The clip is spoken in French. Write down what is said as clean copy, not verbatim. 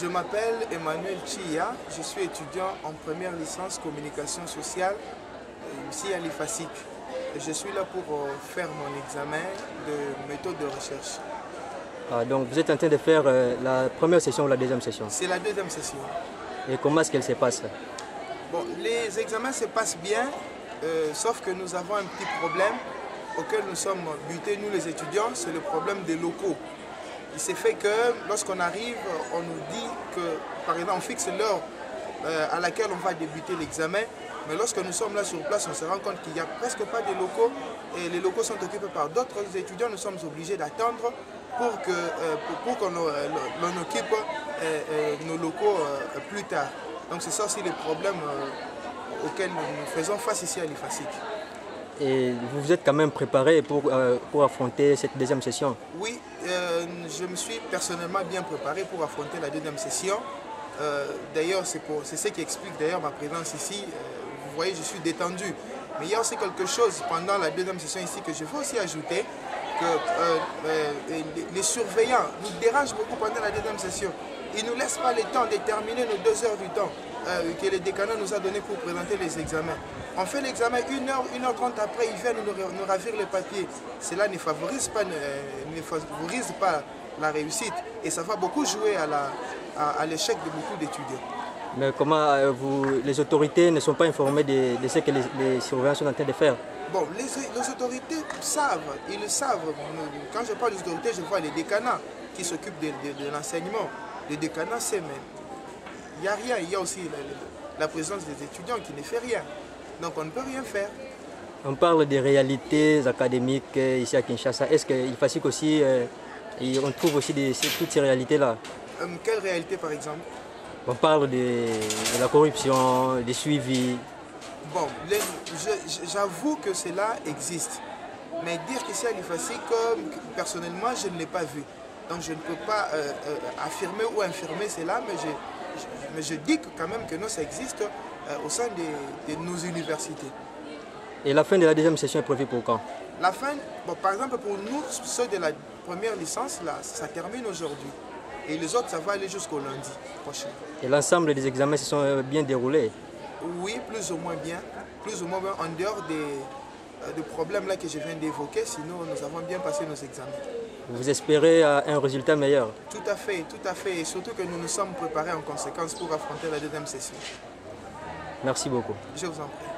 Je m'appelle Emmanuel Chia, je suis étudiant en première licence communication sociale ici à l'IFASIC. Je suis là pour faire mon examen de méthode de recherche. Ah, donc vous êtes en train de faire la première session ou la deuxième session? C'est la deuxième session. Et comment est-ce qu'elle se passe? Bon, les examens se passent bien, sauf que nous avons un petit problème auquel nous sommes butés, nous les étudiants, c'est le problème des locaux. Il s'est fait que lorsqu'on arrive, on nous dit que, par exemple, on fixe l'heure à laquelle on va débuter l'examen, mais lorsque nous sommes là sur place, on se rend compte qu'il n'y a presque pas de locaux et les locaux sont occupés par d'autres étudiants. Nous sommes obligés d'attendre pour qu'on occupe nos locaux plus tard. Donc c'est ça aussi les problèmes auxquels nous faisons face ici à l'IFASIC. Et vous vous êtes quand même préparé pour affronter cette deuxième session? Oui, je me suis personnellement bien préparé pour affronter la deuxième session. D'ailleurs, c'est ce qui explique d'ailleurs ma présence ici. Vous voyez, je suis détendu. Mais il y a aussi quelque chose pendant la deuxième session ici que je veux aussi ajouter, que les surveillants nous dérangent beaucoup pendant la deuxième session. Ils ne nous laissent pas le temps de terminer nos 2 heures du temps que le décanat nous a donné pour présenter les examens. On fait l'examen 1h30 après, ils viennent nous ravir les papiers. Cela ne favorise pas la réussite et ça va beaucoup jouer à l'échec de beaucoup d'étudiants. Mais comment les autorités ne sont pas informées de ce que les surveillants sont en train de faire? Bon, les autorités savent, ils le savent. Quand je parle des autorités, je vois les décanats qui s'occupent de l'enseignement. Les décanats, c'est même. Il n'y a rien, il y a aussi la présence des étudiants qui ne fait rien. Donc on ne peut rien faire. On parle des réalités académiques ici à Kinshasa. Est-ce qu'il FASIC aussi, on trouve aussi toutes ces réalités-là? Quelle réalité par exemple? On parle de la corruption, des suivis. Bon, j'avoue que cela existe. Mais dire qu'ici à l'IFASIC, personnellement, je ne l'ai pas vu. Donc je ne peux pas affirmer ou infirmer cela, mais je dis quand même que non, ça existe au sein de nos universités. Et la fin de la deuxième session est prévue pour quand? La fin, bon, par exemple pour nous, ceux de la première licence, là, ça termine aujourd'hui. Et les autres, ça va aller jusqu'au lundi prochain. Et l'ensemble des examens se sont bien déroulés? Oui, plus ou moins bien. Plus ou moins bien en dehors des problèmes là que je viens d'évoquer. Sinon, nous avons bien passé nos examens. Vous espérez un résultat meilleur? Tout à fait, tout à fait. Et surtout que nous nous sommes préparés en conséquence pour affronter la deuxième session. Merci beaucoup. Je vous en prie.